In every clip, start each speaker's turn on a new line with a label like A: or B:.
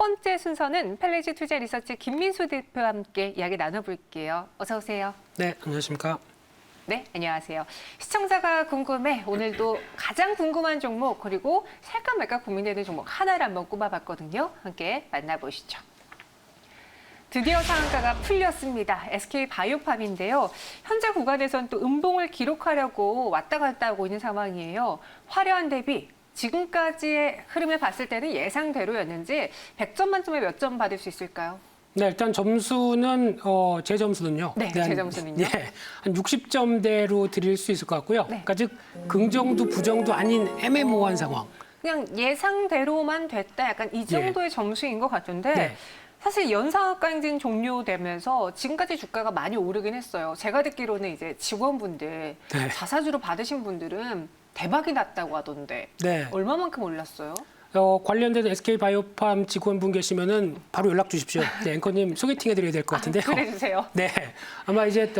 A: 번째 순서는 펠레지 투자 리서치 김민수 대표와 함께 이야기 나눠볼게요. 어서 오세요.
B: 네, 안녕하십니까.
A: 네, 안녕하세요. 시청자가 궁금해. 오늘도 가장 궁금한 종목 그리고 살까 말까 고민되는 종목 하나를 한번 꼽아봤거든요. 함께 만나보시죠. 드디어 상한가가 풀렸습니다. SK바이오팜인데요. 현재 구간에선 또 음봉을 기록하려고 왔다 갔다 하고 있는 상황이에요. 화려한 대비 지금까지의 흐름을 봤을 때는 예상대로였는지 100점 만점에 몇 점 받을 수 있을까요?
B: 네, 일단 점수는 제 점수는요.
A: 네, 제 점수는요.
B: 한 60점대로 드릴 수 있을 것 같고요.
A: 네.
B: 그러니까 즉 긍정도 부정도 아닌 애매모호한 상황.
A: 그냥 예상대로만 됐다. 약간 이 정도의 점수인 것 같은데
B: 네.
A: 사실 연상학과 행진 종료되면서 지금까지 주가가 많이 오르긴 했어요. 제가 듣기로는 이제 직원분들,
B: 네.
A: 자사주로 받으신 분들은 대박이 났다고 하던데
B: 네.
A: 얼마만큼 올랐어요?
B: 관련된 SK바이오팜 직원분 계시면은 바로 연락 주십시오. 네, 앵커님 소개팅 해드려야 될 것 같은데요.
A: 그래주세요.
B: 네, 아마 이제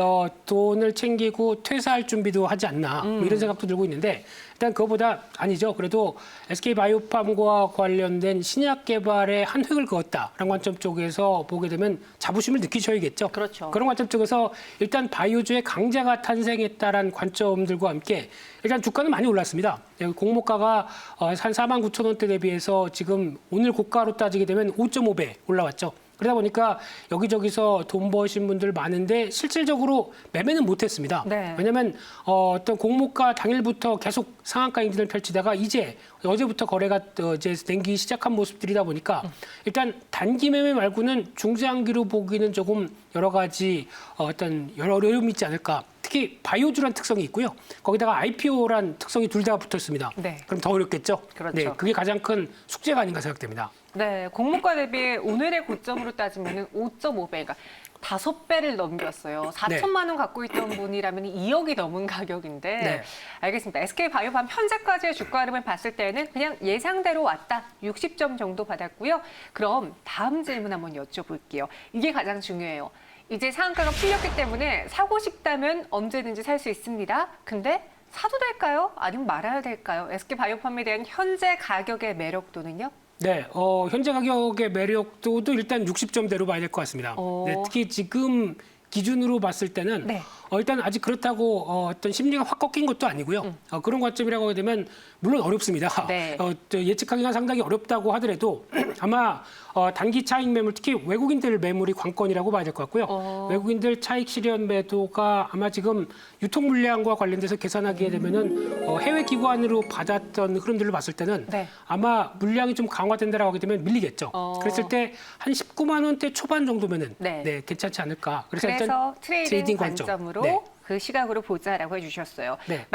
B: 돈을 챙기고 퇴사할 준비도 하지 않나 뭐 이런 생각도 들고 있는데 일단 그거보다 아니죠. 그래도 SK바이오팜과 관련된 신약 개발에 한 획을 그었다라는 관점 쪽에서 보게 되면 자부심을 느끼셔야겠죠.
A: 그렇죠.
B: 그런 관점 쪽에서 일단 바이오주의 강자가 탄생했다라는 관점들과 함께 일단 주가는 많이 올랐습니다. 공모가가 한 49,000원대 대비해서 지금 오늘 고가로 따지게 되면 5.5배 올라왔죠. 그러다 보니까 여기저기서 돈 버신 분들 많은데 실질적으로 매매는 못했습니다.
A: 네.
B: 왜냐하면 어떤 공모가 당일부터 계속 상한가 행진을 펼치다가 이제 어제부터 거래가 이제 땡기 시작한 모습들이다 보니까 일단 단기 매매 말고는 중장기로 보기는 조금 여러 가지 어떤 어려움이 있지 않을까. 특히 바이오주란 특성이 있고요. 거기다가 IPO란 특성이 둘 다 붙었습니다.
A: 네.
B: 그럼 더 어렵겠죠.
A: 그렇죠.
B: 네, 그게 가장 큰 숙제가 아닌가 생각됩니다.
A: 네, 공모가 대비 오늘의 고점으로 따지면 5.5배, 그러니까 5배를 넘겼어요. 4천만 원 갖고 있던 분이라면 2억이 넘은 가격인데
B: 네.
A: 알겠습니다. SK바이오팜 현재까지의 주가 흐름을 봤을 때는 그냥 예상대로 왔다. 60점 정도 받았고요. 그럼 다음 질문 한번 여쭤볼게요. 이게 가장 중요해요. 이제 상한가가 풀렸기 때문에 사고 싶다면 언제든지 살 수 있습니다. 근데 사도 될까요? 아니면 말아야 될까요? SK바이오팜에 대한 현재 가격의 매력도는요?
B: 네, 현재 가격의 매력도도 일단 60점대로 봐야 될 것 같습니다. 네, 특히 지금 기준으로 봤을 때는
A: 네.
B: 일단 아직 그렇다고 어떤 심리가 확 꺾인 것도 아니고요. 그런 관점이라고 하게 되면 물론 어렵습니다.
A: 네.
B: 예측하기가 상당히 어렵다고 하더라도 아마 단기 차익 매물, 특히 외국인들 매물이 관건이라고 봐야 될 것 같고요. 외국인들 차익 실현 매도가 아마 지금 유통 물량과 관련돼서 계산하게 되면은 해외 기관으로 받았던 흐름들을 봤을 때는
A: 네.
B: 아마 물량이 좀 강화된다라고 하게 되면 밀리겠죠. 그랬을 때 한 19만 원대 초반 정도면은
A: 네.
B: 괜찮지 않을까. 그래서
A: 그래서 트레이딩
B: 관점.
A: 관점으로
B: 네.
A: 그 시각으로 보자라고 해주셨어요.
B: 네.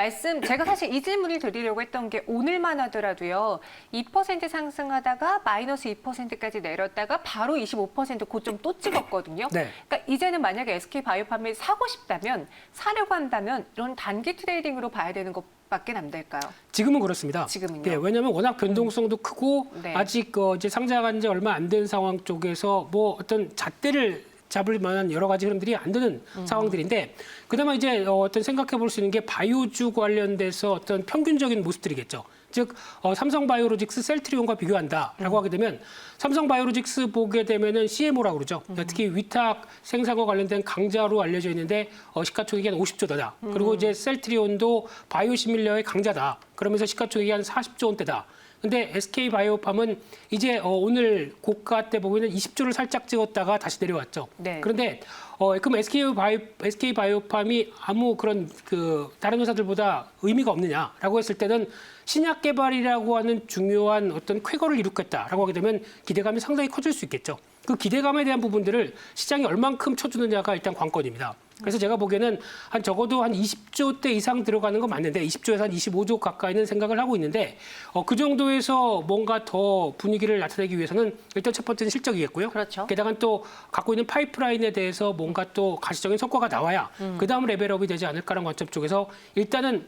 A: 제가 사실 이 질문을 드리려고 했던 게 오늘만 하더라도요. 2% 상승하다가 마이너스 2%까지 내렸다가 바로 25% 고점 또 찍었거든요.
B: 네.
A: 그러니까 이제는 만약에 SK바이오팜을 사고 싶다면 사려고 한다면 이런 단기 트레이딩으로 봐야 되는 것밖에 안 될까요?
B: 지금은 그렇습니다.
A: 지금은요?
B: 네, 왜냐하면 워낙 변동성도 크고
A: 네.
B: 아직 이제 상장한 지 얼마 안 된 상황 쪽에서 뭐 어떤 잣대를 잡을 만한 여러 가지 흐름들이 안 되는 상황들인데 그나마 이제 어떤 생각해 볼 수 있는 게 바이오주 관련돼서 어떤 평균적인 모습들이겠죠. 즉 삼성바이오로직스 셀트리온과 비교한다라고 하게 되면 삼성바이오로직스 보게 되면은 CMO라고 그러죠. 특히 위탁 생산과 관련된 강자로 알려져 있는데 시가총액이 한 50조 더다. 그리고 이제 셀트리온도 바이오시밀러의 강자다. 그러면서 시가총액이 한 40조 원대다. 근데 SK바이오팜은 이제 오늘 고가 때 보면은 20조를 살짝 찍었다가 다시 내려왔죠.
A: 네.
B: 그런데 그럼 SK바이오팜이 아무 그런 다른 회사들보다 의미가 없느냐라고 했을 때는 신약 개발이라고 하는 중요한 어떤 쾌거를 이루겠다라고 하게 되면 기대감이 상당히 커질 수 있겠죠. 그 기대감에 대한 부분들을 시장이 얼만큼 쳐주느냐가 일단 관건입니다. 그래서 제가 보기에는 한 적어도 한 20조대 이상 들어가는 건 맞는데 20조에서 한 25조 가까이는 생각을 하고 있는데 그 정도에서 뭔가 더 분위기를 나타내기 위해서는 일단 첫 번째는 실적이겠고요.
A: 그렇죠.
B: 게다가 또 갖고 있는 파이프라인에 대해서 뭔가 또 가시적인 성과가 나와야 그다음 레벨업이 되지 않을까라는 관점 쪽에서 일단은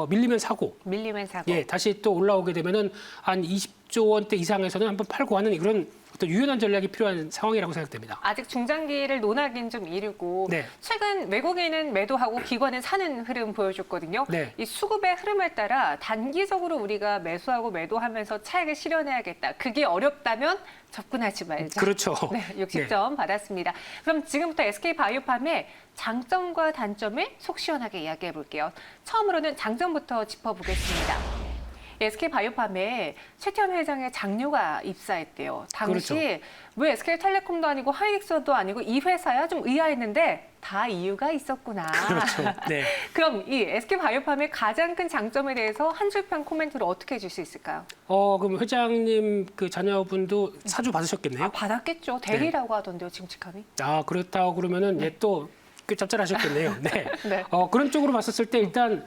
B: 밀리면 사고
A: 밀리면 사고.
B: 다시 또 올라오게 되면은 한 20조 원대 이상에서는 한번 팔고 하는 그런 어떤 유연한 전략이 필요한 상황이라고 생각됩니다.
A: 아직 중장기를 논하기는 좀 이르고
B: 네.
A: 최근 외국인은 매도하고 기관은 사는 흐름 보여줬거든요.
B: 네.
A: 이 수급의 흐름에 따라 단기적으로 우리가 매수하고 매도하면서 차익을 실현해야겠다. 그게 어렵다면 접근하지 말자.
B: 그렇죠.
A: 네, 60점 받았습니다. 그럼 지금부터 SK바이오팜의 장점과 단점을 속 시원하게 이야기해 볼게요. 처음으로는 장점부터 짚어보겠습니다. SK바이오팜에 최태원 회장의 장녀가 입사했대요. 당시
B: 그렇죠.
A: 왜 SK텔레콤도 아니고 하이닉스도 아니고 이 회사야 좀 의아했는데 다 이유가 있었구나.
B: 그렇죠. 네.
A: 그럼 이 SK바이오팜의 가장 큰 장점에 대해서 한 줄평 코멘트로 어떻게 해줄 수 있을까요?
B: 그럼 회장님 그 자녀분도 사주 받으셨겠네요.
A: 받았겠죠. 대리라고 하던데요, 지금 직함이.
B: 그렇다고 그러면은 또 꽤 짭짤하셨겠네요. 네.
A: 네.
B: 그런 쪽으로 봤었을 때 일단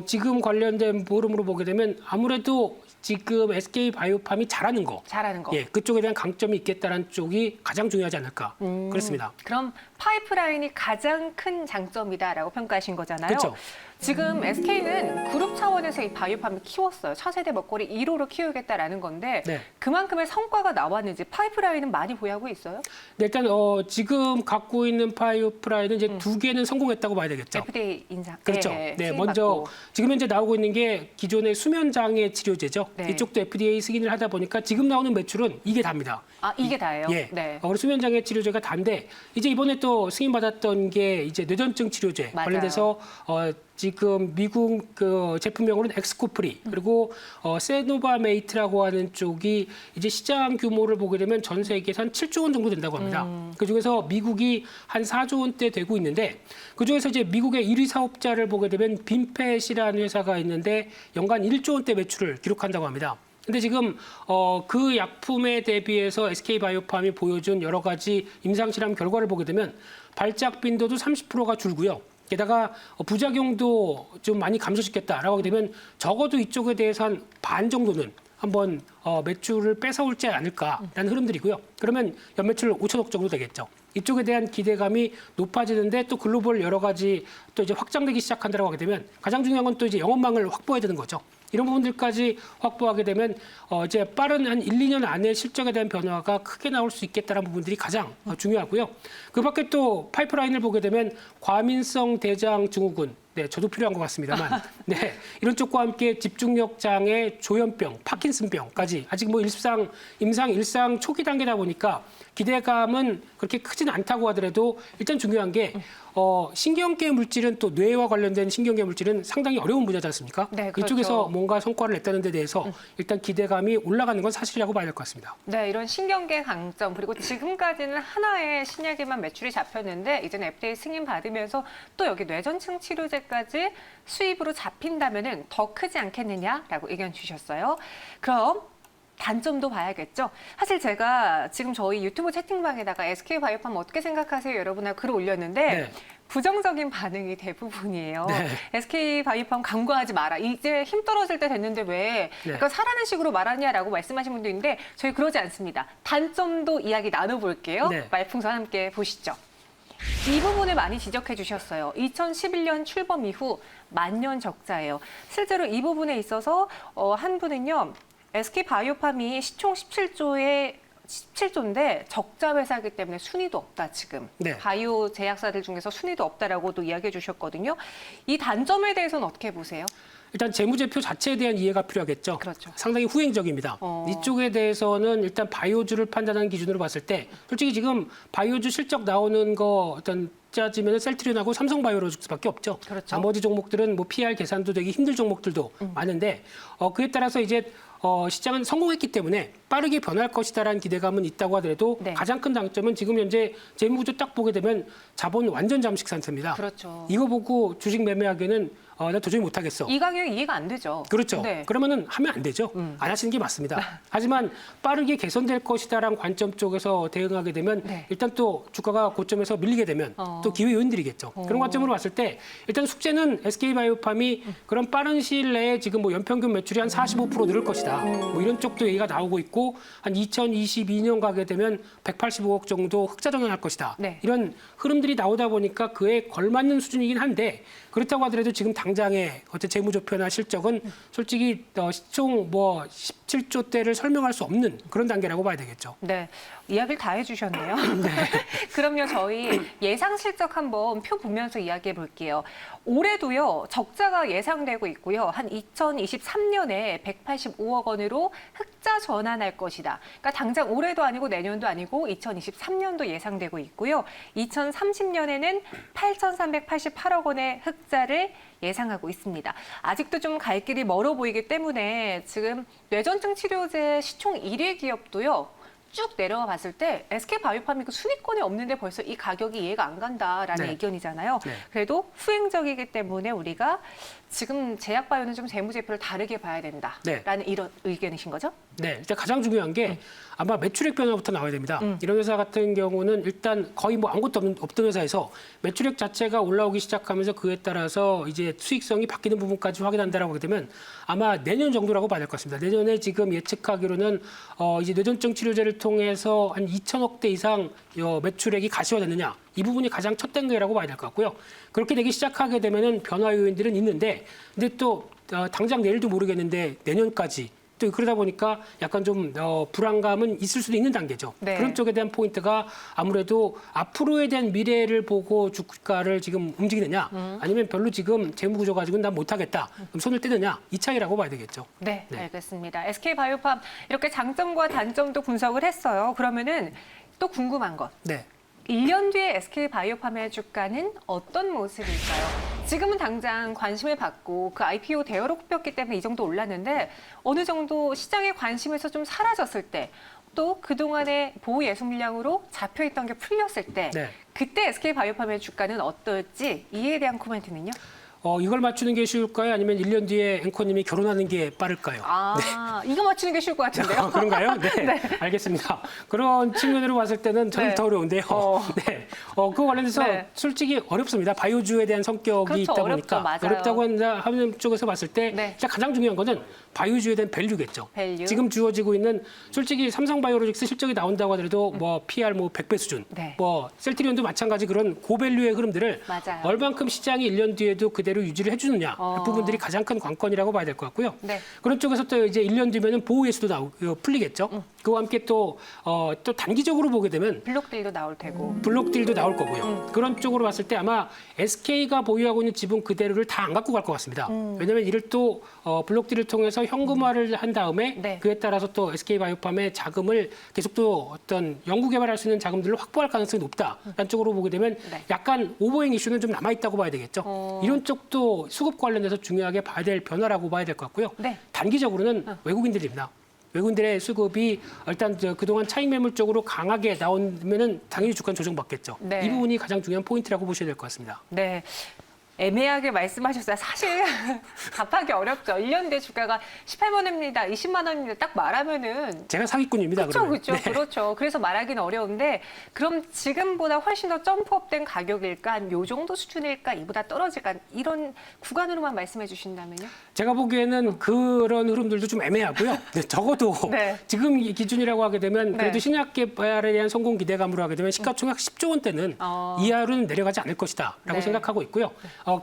B: 지금 관련된 보름으로 보게 되면 아무래도 지금 SK바이오팜이 잘하는 거,
A: 잘하는 거.
B: 예, 그쪽에 대한 강점이 있겠다는 쪽이 가장 중요하지 않을까 그렇습니다.
A: 그럼 파이프라인이 가장 큰 장점이다라고 평가하신 거잖아요.
B: 그렇죠.
A: 지금 SK는 그룹 차원에서 이 바이오팜을 키웠어요. 차세대 먹거리 1호로 키우겠다라는 건데
B: 네.
A: 그만큼의 성과가 나왔는지 파이프라인은 많이 보유하고 있어요?
B: 네, 일단 지금 갖고 있는 파이프라인은 이제 두 개는 성공했다고 봐야 되겠죠.
A: FDA 인상.
B: 그렇죠.
A: 네,
B: 네,
A: 승인
B: 먼저
A: 받고.
B: 지금 현재 나오고 있는 게 기존의 수면 장애 치료제죠.
A: 네.
B: 이쪽도 FDA 승인을 하다 보니까 지금 나오는 매출은 이게 답니다.
A: 이게 다예요?
B: 예.
A: 네.
B: 수면 장애 치료제가 단데 이제 이번에 또 승인 받았던 게 이제 뇌전증 치료제
A: 맞아요.
B: 관련돼서 지금 미국 그 제품명으로는 엑스코프리 그리고 세노바메이트라고 하는 쪽이 이제 시장 규모를 보게 되면 전 세계에서 한 7조 원 정도 된다고 합니다. 그 중에서 미국이 한 4조 원대 되고 있는데 그 중에서 이제 미국의 1위 사업자를 보게 되면 빈펫이라는 회사가 있는데 연간 1조 원대 매출을 기록한다고 합니다. 근데 지금 그 약품에 대비해서 SK바이오팜이 보여준 여러 가지 임상실험 결과를 보게 되면 발작 빈도도 30%가 줄고요. 게다가 부작용도 좀 많이 감소시켰다라고 하게 되면 적어도 이쪽에 대해서 한 반 정도는 한번 매출을 뺏어올지 않을까라는 흐름들이고요. 그러면 연매출 5천억 정도 되겠죠. 이쪽에 대한 기대감이 높아지는데 또 글로벌 여러 가지 또 이제 확장되기 시작한다고 하게 되면 가장 중요한 건 또 이제 영업망을 확보해야 되는 거죠. 이런 부분들까지 확보하게 되면 이제 빠른 한 1, 2년 안에 실적에 대한 변화가 크게 나올 수 있겠다는 부분들이 가장 중요하고요. 그 밖에 또 파이프라인을 보게 되면 과민성 대장 증후군, 네, 저도 필요한 것 같습니다만, 네, 이런 쪽과 함께 집중력 장애, 조현병, 파킨슨병까지 아직 뭐 임상 일상 초기 단계다 보니까 기대감은 그렇게 크진 않다고 하더라도 일단 중요한 게 신경계 물질은 또 뇌와 관련된 신경계 물질은 상당히 어려운 분야지 않습니까?
A: 네, 그렇죠.
B: 이쪽에서 뭔가 성과를 냈다는 데 대해서 일단 기대감이 올라가는 건 사실이라고 봐야 될 것 같습니다.
A: 네, 이런 신경계 강점 그리고 지금까지는 하나의 신약에만 매출이 잡혔는데 이제는 FDA 승인 받으면서 또 여기 뇌전증 치료제까지 수입으로 잡힌다면은 더 크지 않겠느냐라고 의견 주셨어요. 그럼 단점도 봐야겠죠. 사실 제가 지금 저희 유튜브 채팅방에다가 SK바이오팜 어떻게 생각하세요? 여러분하고 글을 올렸는데
B: 네.
A: 부정적인 반응이 대부분이에요.
B: 네.
A: SK바이오팜 광고하지 마라. 이제 힘 떨어질 때 됐는데 왜
B: 네.
A: 그러니까 사라는 식으로 말하냐라고 말씀하신 분도 있는데 저희 그러지 않습니다. 단점도 이야기 나눠볼게요.
B: 네.
A: 말풍선 함께 보시죠. 이 부분을 많이 지적해 주셨어요. 2011년 출범 이후 만년 적자예요. 실제로 이 부분에 있어서 한 분은요. SK바이오팜이 시총 17조인데 적자 회사이기 때문에 순위도 없다 지금.
B: 네.
A: 바이오 제약사들 중에서 순위도 없다라고도 이야기해 주셨거든요. 이 단점에 대해서는 어떻게 보세요?
B: 일단 재무제표 자체에 대한 이해가 필요하겠죠.
A: 그렇죠.
B: 상당히 후행적입니다. 이쪽에 대해서는 일단 바이오주를 판단하는 기준으로 봤을 때 솔직히 지금 바이오주 실적 나오는 거 짜지면 셀트리온하고 삼성바이오로직스밖에 없죠.
A: 그렇죠.
B: 나머지 종목들은 뭐 PR 계산도 되기 힘들 종목들도 많은데 그에 따라서 이제 시장은 성공했기 때문에 빠르게 변할 것이다라는 기대감은 있다고 하더라도
A: 네.
B: 가장 큰 장점은 지금 현재 재무구조 딱 보게 되면 자본 완전 잠식 상태입니다.
A: 그렇죠.
B: 이거 보고 주식 매매하기에는 나 도저히 못하겠어.
A: 이 가격이 이해가 안 되죠.
B: 그렇죠.
A: 네.
B: 그러면은 하면 안 되죠. 안 하시는 게 맞습니다. 하지만 빠르게 개선될 것이다라는 관점 쪽에서 대응하게 되면
A: 네.
B: 일단 또 주가가 고점에서 밀리게 되면 또 기회 요인들이겠죠. 그런 관점으로 봤을 때 일단 숙제는 SK바이오팜이 그런 빠른 시일 내에 지금 뭐 연평균 매출이 한 45% 늘을 것이다. 뭐 이런 쪽도 얘기가 나오고 있고 한 2022년 가게 되면 185억 정도 흑자 전환할 것이다.
A: 네.
B: 이런 흐름들이 나오다 보니까 그에 걸맞는 수준이긴 한데 그렇다고 하더라도 지금 당장의 어떤 재무제표나 실적은 솔직히 시총 뭐 17조대를 설명할 수 없는 그런 단계라고 봐야 되겠죠.
A: 네, 이야기를 다 해주셨네요. 그럼요, 저희 예상 실적 한번 표 보면서 이야기해 볼게요. 올해도요, 적자가 예상되고 있고요. 한 2023년에 185억 원으로 흑자 전환할 것이다. 그러니까 당장 올해도 아니고 내년도 아니고 2023년도 예상되고 있고요. 2030년에는 8,388억 원의 흑자를 예상하고 있습니다. 아직도 좀 갈 길이 멀어 보이기 때문에 지금 뇌전증 치료제 시총 1위 기업도요. 쭉 내려와 봤을 때 SK바이오팜이 그 순위권에 없는데 벌써 이 가격이 이해가 안 간다라는
B: 네.
A: 의견이잖아요.
B: 네.
A: 그래도 후행적이기 때문에 우리가 지금 제약바이오는 좀 재무제표를 다르게 봐야 된다라는 이런 의견이신 거죠?
B: 네, 일단 가장 중요한 게 아마 매출액 변화부터 나와야 됩니다. 이런 회사 같은 경우는 일단 거의 뭐 아무것도 없던 회사에서 매출액 자체가 올라오기 시작하면서 그에 따라서 이제 수익성이 바뀌는 부분까지 확인한다라고 하게 되면 아마 내년 정도라고 봐야 될 것 같습니다. 내년에 지금 예측하기로는 이제 뇌전증 치료제를 통해서 한 2천억대 이상 매출액이 가시화됐느냐 이 부분이 가장 첫 단계라고 봐야 될 것 같고요. 그렇게 되기 시작하게 되면은 변화 요인들은 있는데 근데 또 당장 내일도 모르겠는데 내년까지 또 그러다 보니까 약간 좀 불안감은 있을 수도 있는 단계죠.
A: 네.
B: 그런 쪽에 대한 포인트가 아무래도 앞으로에 대한 미래를 보고 주가를 지금 움직이느냐 아니면 별로 지금 재무 구조 가지고는 난 못하겠다. 그럼 손을 떼느냐 이 차이라고 봐야 되겠죠.
A: 네,
B: 네.
A: 알겠습니다. SK바이오팜 이렇게 장점과 단점도 분석을 했어요. 그러면은 또 궁금한 것.
B: 네.
A: 1년 뒤에 SK바이오팜의 주가는 어떤 모습일까요? 지금은 당장 관심을 받고 그 IPO 대여로 꼽혔기 때문에 이 정도 올랐는데 어느 정도 시장의 관심에서 좀 사라졌을 때 또 그동안의 보호 예수 물량으로 잡혀있던 게 풀렸을 때
B: 네.
A: 그때 SK바이오팜의 주가는 어떨지 이에 대한 코멘트는요?
B: 이걸 맞추는 게 쉬울까요? 아니면 1년 뒤에 앵커님이 결혼하는 게 빠를까요?
A: 아, 이거 맞추는 게 쉬울 것 같은데요?
B: 그런가요? 네,
A: 네.
B: 알겠습니다. 그런 측면으로 봤을 때는 저는
A: 네.
B: 더 어려운데요. 네, 그 관련해서
A: 네.
B: 솔직히 어렵습니다. 바이오주에 대한 성격이
A: 그렇죠,
B: 있다
A: 어렵죠.
B: 보니까
A: 맞아요.
B: 어렵다고 하는 쪽에서 봤을 때
A: 네.
B: 일단 가장 중요한 거는 바이오주에 대한 밸류겠죠.
A: 밸류.
B: 지금 주어지고 있는 솔직히 삼성바이오로직스 실적이 나온다고 하더라도 뭐 PR 뭐 100배 수준,
A: 네.
B: 뭐 셀트리온도 마찬가지 그런 고밸류의 흐름들을
A: 맞아요.
B: 얼만큼 시장이 1년 뒤에도 그대로 유지를 해주느냐 그 부분들이 가장 큰 관건이라고 봐야 될 것 같고요.
A: 네.
B: 그런 쪽에서 또 이제 1년 뒤면은 보호 예수도 풀리겠죠. 그와 함께 또 단기적으로 보게 되면
A: 블록딜도 나올 테고.
B: 블록딜도 나올 거고요. 그런 쪽으로 봤을 때 아마 SK가 보유하고 있는 지분 그대로를 다 안 갖고 갈 것 같습니다. 왜냐하면 이를 또 블록딜을 통해서 현금화를 한 다음에
A: 네.
B: 그에 따라서 또 SK바이오팜의 자금을 계속 또 어떤 연구 개발할 수 있는 자금들을 확보할 가능성이 높다라는 쪽으로 보게 되면
A: 네.
B: 약간 오버행 이슈는 좀 남아있다고 봐야 되겠죠. 이런 쪽도 수급 관련해서 중요하게 봐야 될 변화라고 봐야 될 것 같고요.
A: 네.
B: 단기적으로는 외국인들입니다. 외국인들의 수급이 일단 그동안 차익 매물 쪽으로 강하게 나오면은 당연히 주가는 조정받겠죠.
A: 네.
B: 이 부분이 가장 중요한 포인트라고 보셔야 될 것 같습니다.
A: 네. 애매하게 말씀하셨어요. 사실 답하기 어렵죠. 1년 뒤 주가가 18만 원입니다. 20만 원입니다. 딱 말하면은
B: 제가 사기꾼입니다.
A: 그렇죠,
B: 그러면.
A: 그렇죠,
B: 네.
A: 그렇죠. 그래서 말하기는 어려운데 그럼 지금보다 훨씬 더 점프업된 가격일까, 한 요 정도 수준일까, 이보다 떨어질까 이런 구간으로만 말씀해 주신다면요?
B: 제가 보기에는 그런 흐름들도 좀 애매하고요. 네, 적어도
A: 네.
B: 지금 이 기준이라고 하게 되면 그래도
A: 네.
B: 신약 개발에 대한 성공 기대감으로 하게 되면 시가총액 10조 원대는 이하로는 내려가지 않을 것이다라고
A: 네.
B: 생각하고 있고요.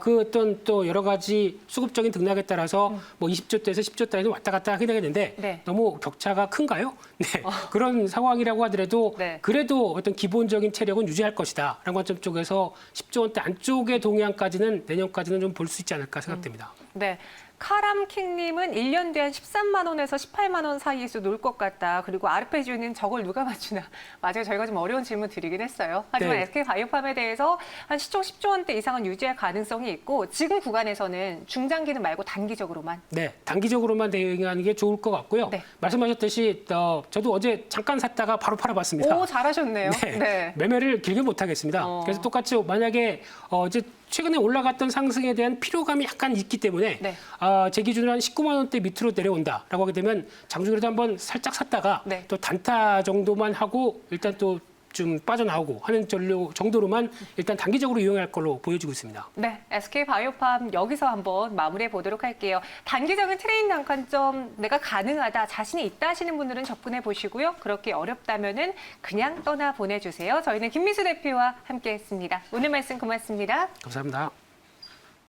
B: 그 어떤 또 여러 가지 수급적인 등락에 따라서 뭐 20조대에서 10조대에는 왔다 갔다 하게 되겠는데
A: 네.
B: 너무 격차가 큰가요? 네. 그런 상황이라고 하더라도
A: 네.
B: 그래도 어떤 기본적인 체력은 유지할 것이다라는 관점 쪽에서 10조 원대 안쪽의 동향까지는 내년까지는 좀 볼 수 있지 않을까 생각됩니다.
A: 네. 카람킹님은 1년 뒤에 한 13만 원에서 18만 원 사이에서 놀 것 같다. 그리고 아르페지오는 저걸 누가 맞추나. 맞아요. 저희가 좀 어려운 질문 드리긴 했어요. 하지만
B: 네.
A: SK바이오팜에 대해서 한 시총 10조 원대 이상은 유지할 가능성이 있고 지금 구간에서는 중장기는 말고 단기적으로만.
B: 네, 단기적으로만 대응하는 게 좋을 것 같고요.
A: 네.
B: 말씀하셨듯이 저도 어제 잠깐 샀다가 바로 팔아봤습니다.
A: 오, 잘하셨네요.
B: 네, 매매를 길게 못 하겠습니다. 그래서 똑같이 만약에 이제 최근에 올라갔던 상승에 대한 피로감이 약간 있기 때문에
A: 네.
B: 제 기준으로 한 19만 원대 밑으로 내려온다라고 하게 되면 장중에도 한번 살짝 샀다가
A: 네.
B: 또 단타 정도만 하고 일단 또 좀 빠져나오고 하는 정도로만 일단 단기적으로 이용할 걸로 보여지고 있습니다.
A: 네, SK바이오팜 여기서 한번 마무리해 보도록 할게요. 단기적인 트레이딩 관점 내가 가능하다, 자신이 있다 하시는 분들은 접근해 보시고요. 그렇게 어렵다면은 그냥 떠나 보내주세요. 저희는 김미수 대표와 함께했습니다. 오늘 말씀 고맙습니다.
B: 감사합니다.